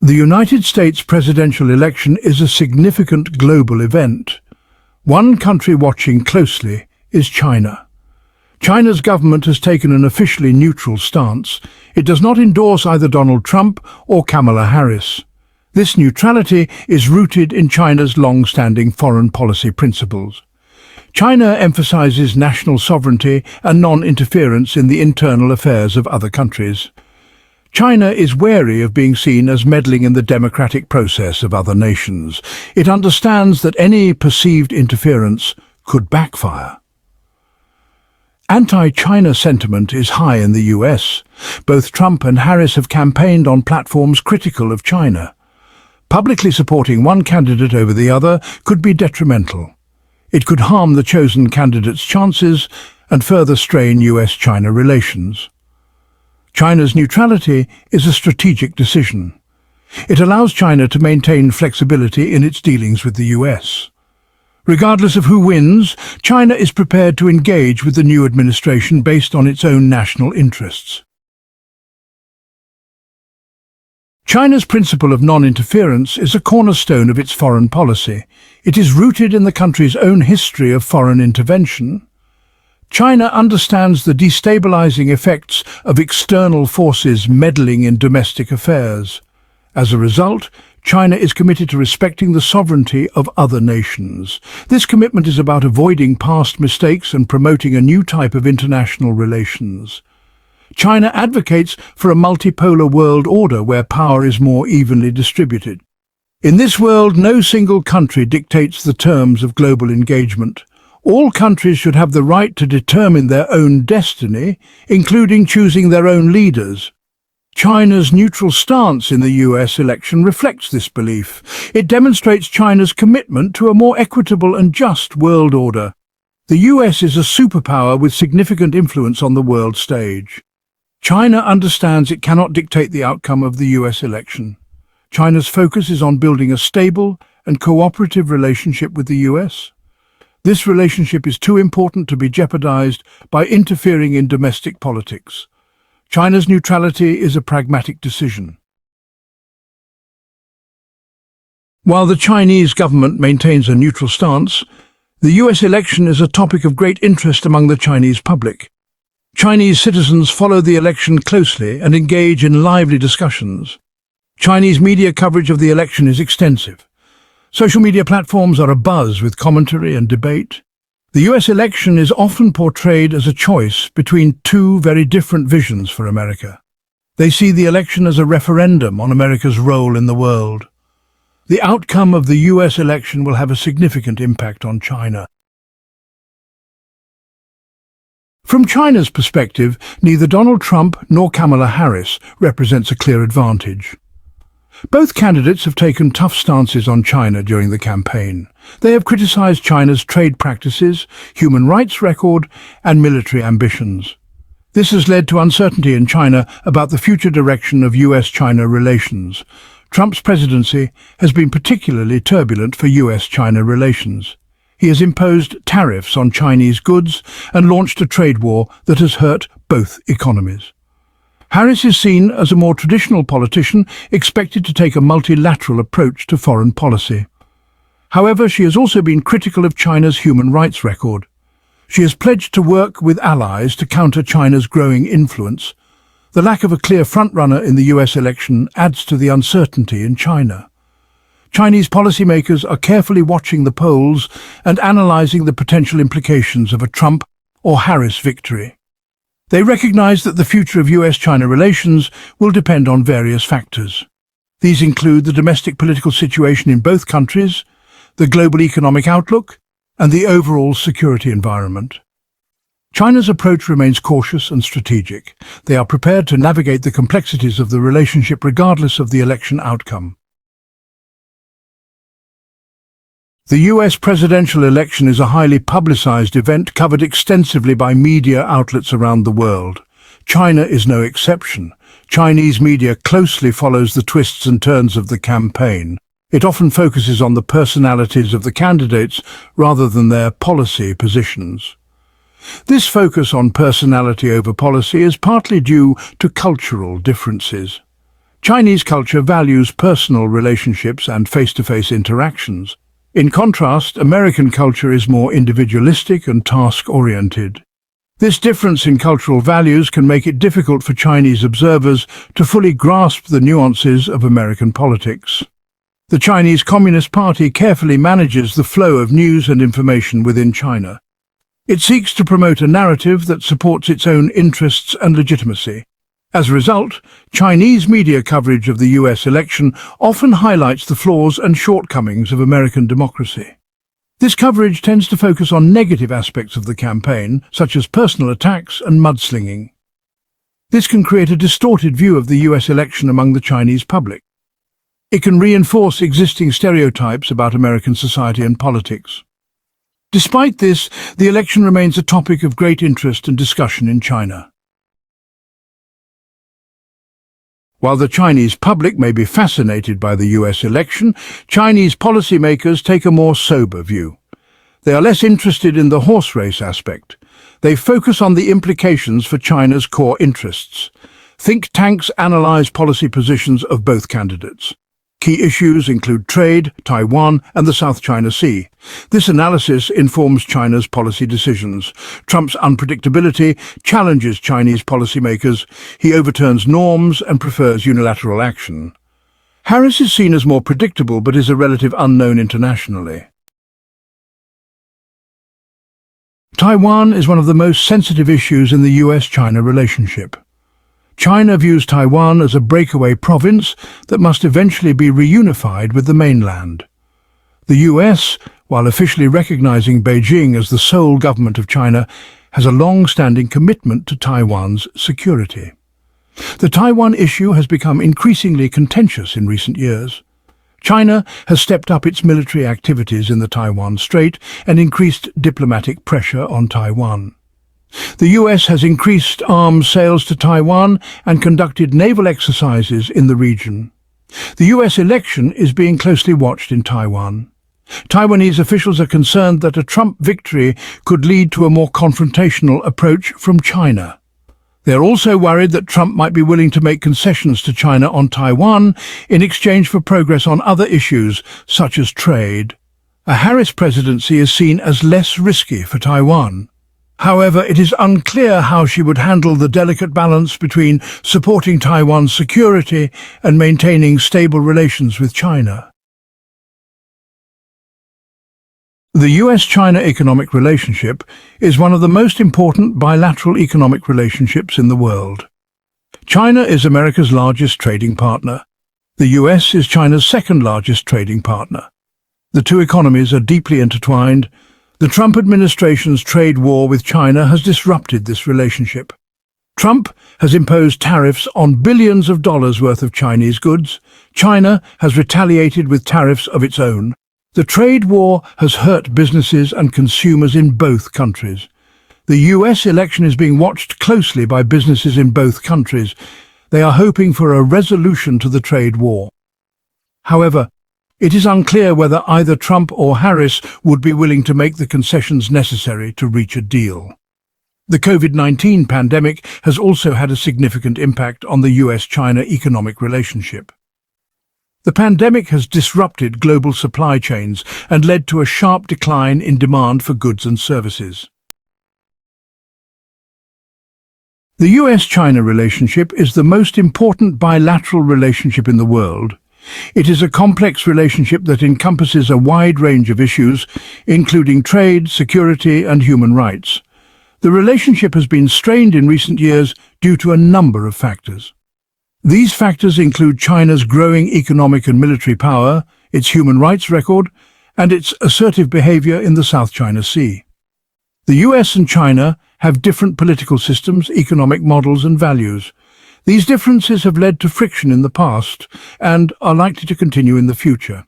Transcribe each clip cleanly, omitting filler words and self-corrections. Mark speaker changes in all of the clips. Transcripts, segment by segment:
Speaker 1: The United States presidential election is a significant global event. One country watching closely is China. China's government has taken an officially neutral stance. It does not endorse either Donald Trump or Kamala Harris. This neutrality is rooted in China's long-standing foreign policy principles. China emphasizes national sovereignty and non-interference in the internal affairs of other countries. China is wary of being seen as meddling in the democratic process of other nations. It understands that any perceived interference could backfire. Anti-China sentiment is high in the US. Both Trump and Harris have campaigned on platforms critical of China. Publicly supporting one candidate over the other could be detrimental. It could harm the chosen candidate's chances and further strain US-China relations. China's neutrality is a strategic decision. It allows China to maintain flexibility in its dealings with the US. Regardless of who wins, China is prepared to engage with the new administration based on its own national interests. China's principle of non-interference is a cornerstone of its foreign policy. It is rooted in the country's own history of foreign intervention. China understands the destabilizing effects of external forces meddling in domestic affairs. As a result, China is committed to respecting the sovereignty of other nations. This commitment is about avoiding past mistakes and promoting a new type of international relations. China advocates for a multipolar world order where power is more evenly distributed. In this world, no single country dictates the terms of global engagement. All countries should have the right to determine their own destiny, including choosing their own leaders. China's neutral stance in the US election reflects this belief. It demonstrates China's commitment to a more equitable and just world order. The US is a superpower with significant influence on the world stage. China understands it cannot dictate the outcome of the US election. China's focus is on building a stable and cooperative relationship with the US. This relationship is too important to be jeopardized by interfering in domestic politics. China's neutrality is a pragmatic decision. While the Chinese government maintains a neutral stance, the US election is a topic of great interest among the Chinese public. Chinese citizens follow the election closely and engage in lively discussions. Chinese media coverage of the election is extensive. Social media platforms are abuzz with commentary and debate. The US election is often portrayed as a choice between two very different visions for America. They see the election as a referendum on America's role in the world. The outcome of the US election will have a significant impact on China. From China's perspective, neither Donald Trump nor Kamala Harris represents a clear advantage. Both candidates have taken tough stances on China during the campaign. They have criticized China's trade practices, human rights record, and military ambitions. This has led to uncertainty in China about the future direction of US-China relations. Trump's presidency has been particularly turbulent for US-China relations. He has imposed tariffs on Chinese goods and launched a trade war that has hurt both economies. Harris is seen as a more traditional politician, expected to take a multilateral approach to foreign policy. However, she has also been critical of China's human rights record. She has pledged to work with allies to counter China's growing influence. The lack of a clear frontrunner in the US election adds to the uncertainty in China. Chinese policymakers are carefully watching the polls and analyzing the potential implications of a Trump or Harris victory. They recognize that the future of US-China relations will depend on various factors. These include the domestic political situation in both countries, the global economic outlook, and the overall security environment. China's approach remains cautious and strategic. They are prepared to navigate the complexities of the relationship regardless of the election outcome. The US presidential election is a highly publicized event covered extensively by media outlets around the world. China is no exception. Chinese media closely follows the twists and turns of the campaign. It often focuses on the personalities of the candidates rather than their policy positions. This focus on personality over policy is partly due to cultural differences. Chinese culture values personal relationships and face-to-face interactions. In contrast, American culture is more individualistic and task-oriented. This difference in cultural values can make it difficult for Chinese observers to fully grasp the nuances of American politics. The Chinese Communist Party carefully manages the flow of news and information within China. It seeks to promote a narrative that supports its own interests and legitimacy. As a result, Chinese media coverage of the US election often highlights the flaws and shortcomings of American democracy. This coverage tends to focus on negative aspects of the campaign, such as personal attacks and mudslinging. This can create a distorted view of the US election among the Chinese public. It can reinforce existing stereotypes about American society and politics. Despite this, the election remains a topic of great interest and discussion in China. While the Chinese public may be fascinated by the US election, Chinese policymakers take a more sober view. They are less interested in the horse race aspect. They focus on the implications for China's core interests. Think tanks analyze policy positions of both candidates. Key issues include trade, Taiwan, and the South China Sea. This analysis informs China's policy decisions. Trump's unpredictability challenges Chinese policymakers. He overturns norms and prefers unilateral action. Harris is seen as more predictable but is a relative unknown internationally. Taiwan is one of the most sensitive issues in the US-China relationship. China views Taiwan as a breakaway province that must eventually be reunified with the mainland. The US, while officially recognizing Beijing as the sole government of China, has a long-standing commitment to Taiwan's security. The Taiwan issue has become increasingly contentious in recent years. China has stepped up its military activities in the Taiwan Strait and increased diplomatic pressure on Taiwan. The US has increased arms sales to Taiwan and conducted naval exercises in the region. The US election is being closely watched in Taiwan. Taiwanese officials are concerned that a Trump victory could lead to a more confrontational approach from China. They are also worried that Trump might be willing to make concessions to China on Taiwan in exchange for progress on other issues, such as trade. A Harris presidency is seen as less risky for Taiwan. However, it is unclear how she would handle the delicate balance between supporting Taiwan's security and maintaining stable relations with China. The US-China economic relationship is one of the most important bilateral economic relationships in the world. China is America's largest trading partner. The US is China's second largest trading partner. The two economies are deeply intertwined. The Trump administration's trade war with China has disrupted this relationship. Trump has imposed tariffs on billions of dollars worth of Chinese goods. China has retaliated with tariffs of its own. The trade war has hurt businesses and consumers in both countries. The US election is being watched closely by businesses in both countries. They are hoping for a resolution to the trade war. However, it is unclear whether either Trump or Harris would be willing to make the concessions necessary to reach a deal. The COVID-19 pandemic has also had a significant impact on the US-China economic relationship. The pandemic has disrupted global supply chains and led to a sharp decline in demand for goods and services. The US-China relationship is the most important bilateral relationship in the world. It is a complex relationship that encompasses a wide range of issues, including trade, security, and human rights. The relationship has been strained in recent years due to a number of factors. These factors include China's growing economic and military power, its human rights record, and its assertive behavior in the South China Sea. The US and China have different political systems, economic models, and values. These differences have led to friction in the past and are likely to continue in the future.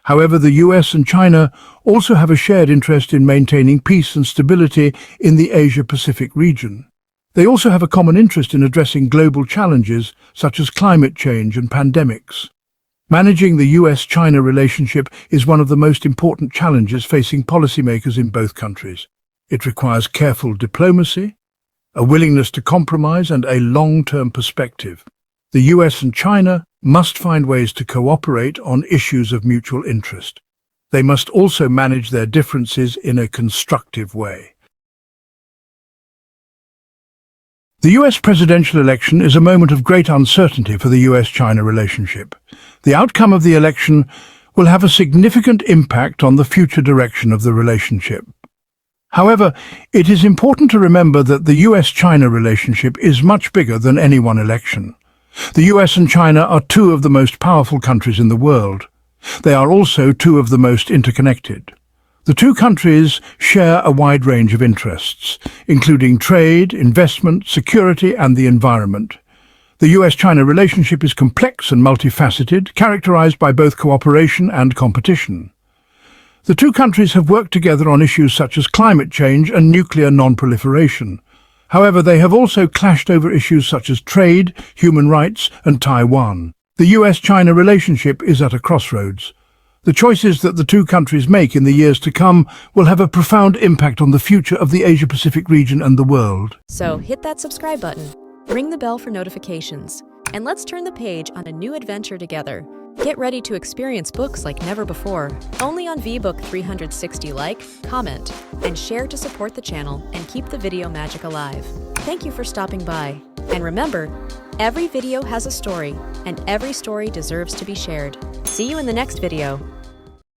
Speaker 1: However, the US and China also have a shared interest in maintaining peace and stability in the Asia-Pacific region. They also have a common interest in addressing global challenges such as climate change and pandemics. Managing the US-China relationship is one of the most important challenges facing policymakers in both countries. It requires careful diplomacy, a willingness to compromise, and a long-term perspective. The US and China must find ways to cooperate on issues of mutual interest. They must also manage their differences in a constructive way. The US presidential election is a moment of great uncertainty for the US-China relationship. The outcome of the election will have a significant impact on the future direction of the relationship. However, it is important to remember that the US-China relationship is much bigger than any one election. The US and China are two of the most powerful countries in the world. They are also two of the most interconnected. The two countries share a wide range of interests, including trade, investment, security, and the environment. The US-China relationship is complex and multifaceted, characterized by both cooperation and competition. The two countries have worked together on issues such as climate change and nuclear non-proliferation. However, they have also clashed over issues such as trade, human rights, and Taiwan. The US-China relationship is at a crossroads. The choices that the two countries make in the years to come will have a profound impact on the future of the Asia-Pacific region and the world.
Speaker 2: So hit that subscribe button, ring the bell for notifications, and let's turn the page on a new adventure together. Get ready to experience books like never before, only on VBook 360. Like, comment, and share to support the channel and keep the video magic alive. Thank you for stopping by. And remember, every video has a story, and every story deserves to be shared. See you in the next video.